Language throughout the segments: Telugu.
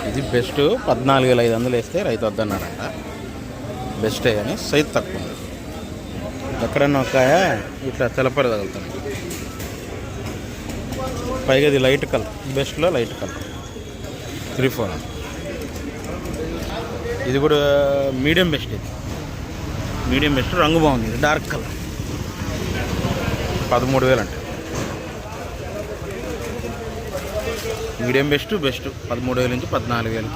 ఇది బెస్ట్ 14,500 వేస్తే రైతు వద్దన్నాడంట. బెస్టే కానీ సైజ్ తక్కువ ఉంది. ఎక్కడన్నా ఒక ఇట్లా తెలపర తగులుతుంది. పైగా ఇది లైట్ కలర్, బెస్ట్లో లైట్ కలర్ 3-4. ఇది కూడా మీడియం బెస్ట్. ఇది మీడియం బెస్ట్, రంగు బాగుంది. ఇది డార్క్ కలర్ 13,000 అంటే. మీడియం బెస్ట్ 13,000 నుంచి 14,000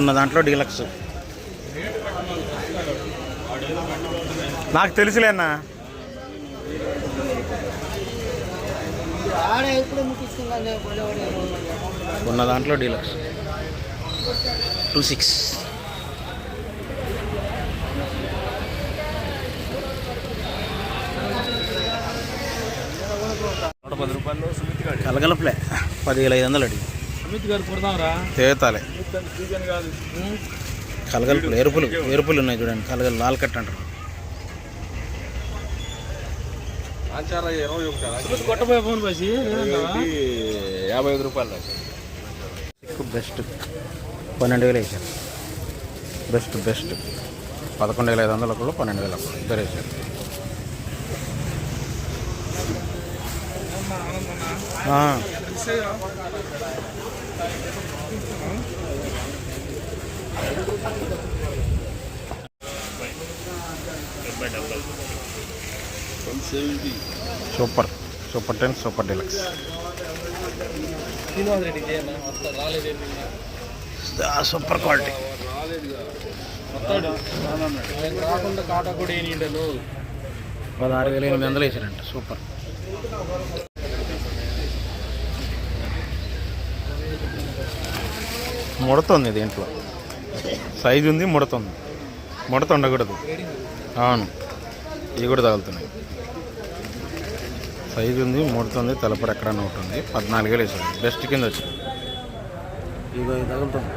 ఉన్న దాంట్లో డీలక్స్. నాకు తెలుసులేనా, ఉన్న దాంట్లో డీలక్స్ 26. కలగలపులే 10,500 అడిగి తేతాలే. కలగలుపులు ఎరుపులు ఉన్నాయి చూడండి. కలగలు లాల్ కట్ అంటారు. 55 రూపాయలు. బెస్ట్ 12,000 వేసారు. బెస్ట్ 11,500 కూడా 12,000 ఇద్దరు వేసారు. Super 10 super deluxe. Super quality. 16,800 వేసారంట. సూపర్. ముడతుంది దీంట్లో. సైజు ఉంది, ముడతుంది. ముడత ఉండకూడదు. అవును, ఇవి కూడా తగులుతున్నాయి. సైజు ఉంది, ముడుతుంది. తలపడి ఎక్కడన్నా ఉంటుంది. 14,000 వేసారు. బెస్ట్ కింద వచ్చింది. ఇగో తగులుతుంది.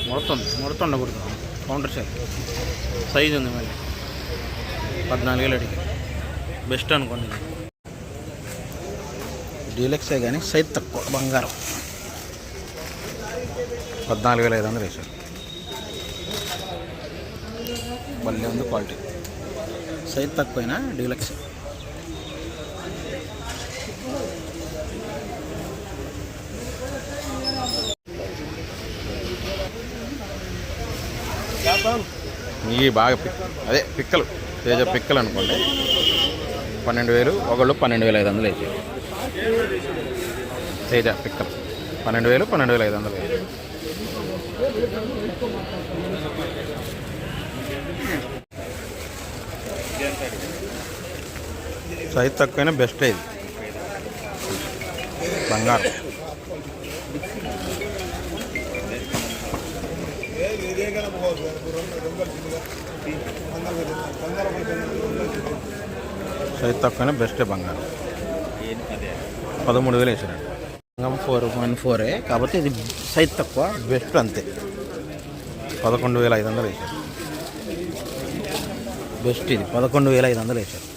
ముడత ఉండకూడదు. Counter share. సైజు ఉంది మళ్ళీ. 14,000 అడిగి. బెస్ట్ అనుకోండి. డీలక్సే కానీ సైజ్ తక్కువ. బంగారం 14,500 వేసారు. మళ్ళీ ఉంది క్వాలిటీ. సైజ్ తక్కువైనా డీలక్స్. ఇవి బాగా అదే పిక్కలు, తేజ పిక్కలు అనుకోండి. 12,000. ఒకళ్ళు 12,500 వేసారు. తేజ పిక్కలు 12,000, 12,500 వేసారు. సైజ్ తక్కువైనా బెస్ట్. ఇది బంగారం. సైజ్ తక్కువైనా బెస్టే బంగారం. 13,000 వేసాడు. 4.4 కాబట్టి ఇది సైజ్ తక్కువ, బెస్ట్ అంతే. 11,500 వేసాడు. బెస్ట్ ఇది 11,500 వేసాడు.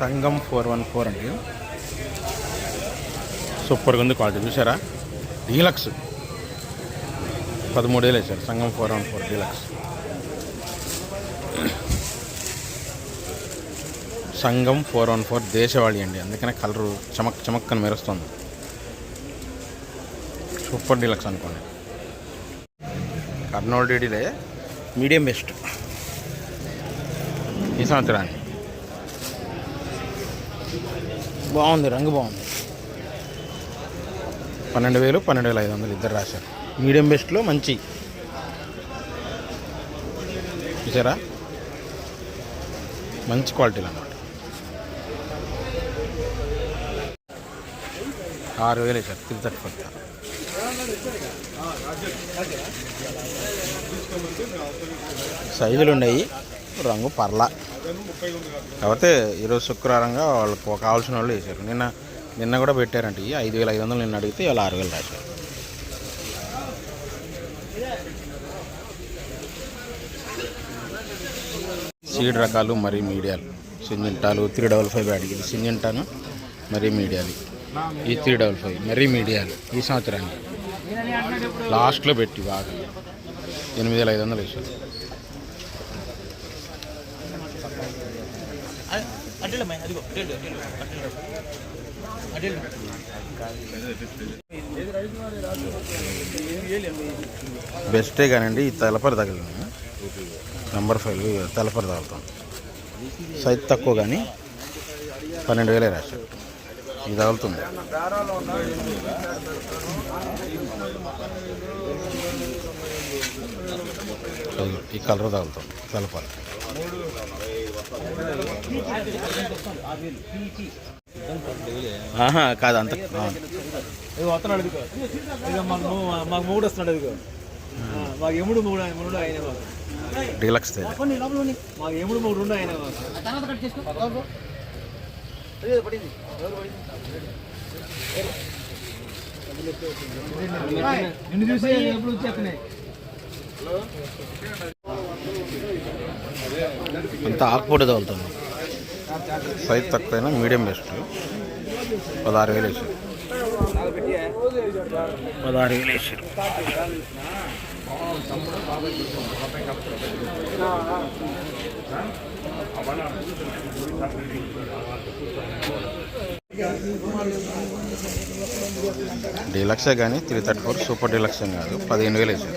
సంగం 414 అండి. సూపర్గా ఉంది క్వాలిటీ. చూసారా? డీలక్స్ 13,000 వేసారు. సంగం 414 డీలక్స్. సంగం 414 దేశవాళి అండి. అందుకనే కలరు చమక్ అని మెరుస్తుంది. సూపర్ డీలక్స్ అనుకోండి. కర్నూలు డీడీలే మీడియం బెస్ట్ ఈ సంవత్సరాన్ని. బాగుంది, రంగు బాగుంది. 12,000, 12,500 ఇద్దరు రాశారు. మీడియం బెస్ట్లో మంచి. చూసారా? మంచి క్వాలిటీలు అన్నమాట. 6,000 వేసారు. 334. సైజులు ఉన్నాయి, రంగు పర్లా. కాకపోతే ఈరోజు శుక్రవారంగా వాళ్ళకు కావాల్సిన వాళ్ళు వేసారు. నిన్న కూడా పెట్టారంట. 5,500 నిన్న అడిగితే ఇలా 6,000 రాశారు. సీడ్ రకాలు మరి మీడియాలు సింజంటాలు 355 బ్యాడ్కి, ఇది సింజంటాను మరీ మీడియాలు, ఈ 355 మరీ మీడియాలు ఈ సంవత్సరానికి లాస్ట్లో పెట్టి బాగా 8500 వేసారు. బెస్టే కానండి, ఈ తలపర తగిలింది నంబర్ 5 తలపర తగులుతాం. సైజ్ తక్కువ కానీ 12,000 రాశారు. ఇది తగులుతుంది. ఈ కలర్ తగులుతాం తలపర. కాదు అంత మాకు మూడు వస్తున్నాడు. అదిగో మాకు ఎముడు మూడు అయినా డీలక్స్ మాకు ఎముడు మూడు రెండు అయినా నిన్ను చూసి ఎప్పుడు చెప్పినాయి. అంత ఆకుపూట తగులుతుంది. సైజ్ తక్కువైనా మీడియం బెస్ట్. 16,000 వేసారు. 16,000 వేసారు. డీలక్సే కానీ 334 సూపర్ డీలక్స్ కాదు. 15,000 వేసారు.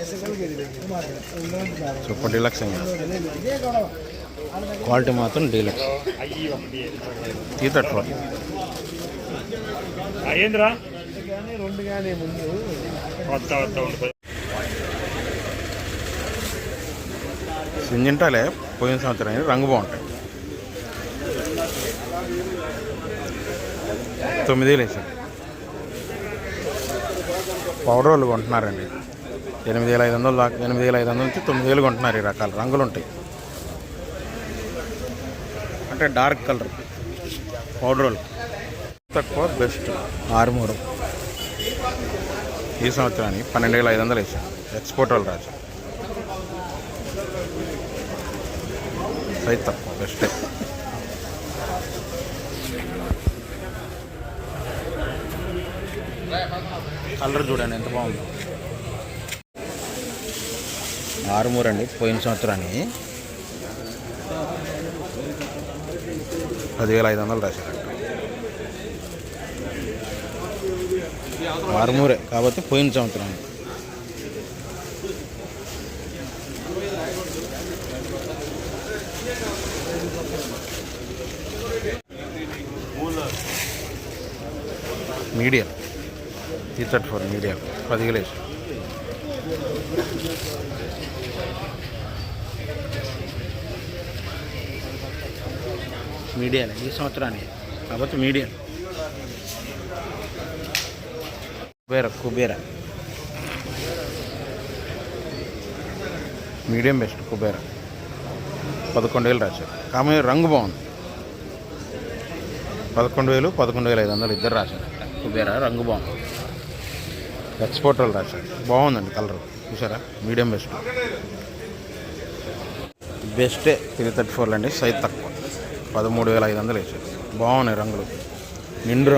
సూపర్ డీలక్స్ కాదు, క్వాలిటీ మాత్రం డీలక్స్. 334 సింజంటాలే పోయిన సంవత్సరం రంగు బాగుంటాయి. 9,000 వేసారు. పౌడర్ వాళ్ళు కొంటున్నారండి. 8,500 దాకా, 8,500 నుంచి 9,000 కొంటున్నారు. ఈ రకాల రంగులు ఉంటాయి. అంటే డార్క్ కలర్ పౌడర్ వాళ్ళు తక్కువ బెస్ట్. 6,300 ఈ సంవత్సరానికి 12,500 వేసారు. ఎక్స్పోర్ట్ వాళ్ళు రాశారు. సైజ్ తక్కువ బెస్టే. కలర్ చూడండి ఎంత బాగుంది. 6,300 అండి. పోయిన సంవత్సరానికి 10,500 రాశారు. 6,300 కాబట్టి పోయిన సంవత్సరానికి. మీడియం 334 మీడియం 10,000 వేసారు. మీడియం ఈ సంవత్సరానికి కాబట్టి medium. Kubera medium best. Kubera 11,000 రాశారు. కామన్ రంగు బాగుంది. 11,000 11,500 ఇద్దరు రాశారు. కుబేరా రంగు బాగుంది. ఎక్స్పోర్ట్ వాళ్ళు రాశారు. బాగుందండి కలర్ చూసారా. Medium best. బెస్టే 334 అండి. సైజ్ తక్కువ 13,500 వేసారు. బాగున్నాయి రంగులు, నిండు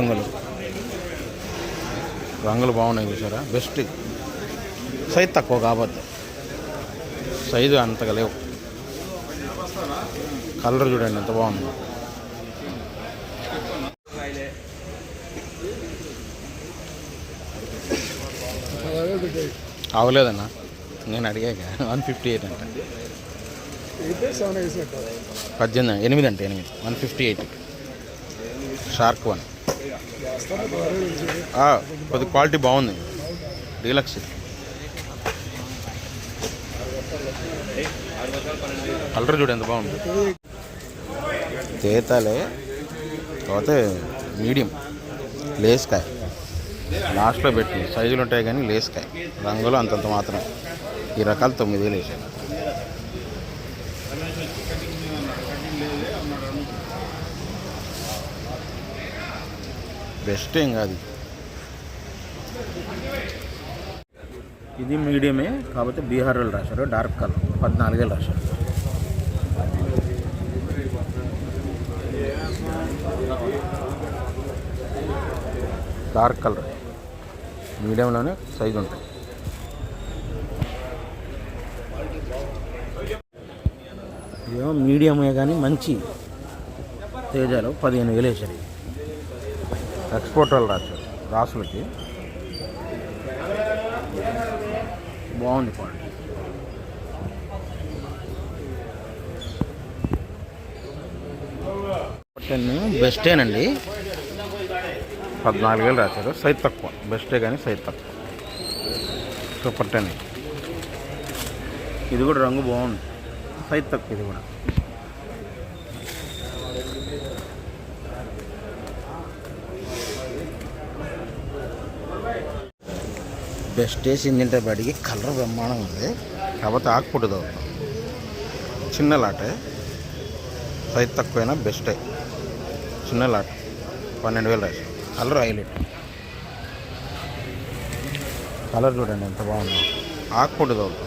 రంగులు బాగున్నాయి చూసారా. బెస్ట్. సైజ్ తక్కువ కాబట్టి సైజు అంతగా లేవు. కలర్ చూడండి ఎంత బాగుంది. అవలేదన్నా నేను అడిగాక 158 అంటే 8 అంటే 158 షార్క్ 1 కొద్ది క్వాలిటీ బాగుంది. డీలక్స్ కలర్ చూడు ఎంత బాగుంది. తేతాలే కాకపోతే మీడియం లేస్కాయ లాస్ట్లో పెట్టి సైజులు ఉంటాయి కానీ లేస్కాయ రంగులు అంతంత మాత్రం. ఈ రకాలు 9,000 వేసాను. బెస్ట్ ఏం కాదు. ఇది మీడియమే కాకపోతే బీహార్ వాళ్ళు రాశారు. డార్క్ కలర్ 14,000 రాశారు. డార్క్ కలర్ మీడియంలోనే సైజు ఉంటుంది. ఇదేమో మీడియమే కానీ మంచి తేజాలు 15,000 వేసారు. ఎక్స్పోర్ట్ వాళ్ళు రాశారు రాసులకి. బాగుంది క్వాలిటీ. బెస్టేనండి. 14,000 రాశారు. సైజ్ తక్కువ, బెస్టే కానీ సైజ్ తక్కువ. సూపర్ 10. ఇది కూడా రంగు బాగుంది, సైజ్ తక్కువ. ఇది కూడా బెస్ట్ వేసిందంటే బడికి కలర్ బ్రహ్మాండంగా ఉంది. కాకపోతే ఆకుపుట్టు తగ్గుతాం. చిన్న లాటే, సైజ్ తక్కువైనా బెస్టే. చిన్న లాట్ 12,000 రాశారు. Colour highlight. కలర్ చూడండి ఎంత బాగుందో. ఆకుపుట్టు తగ్గుతాం.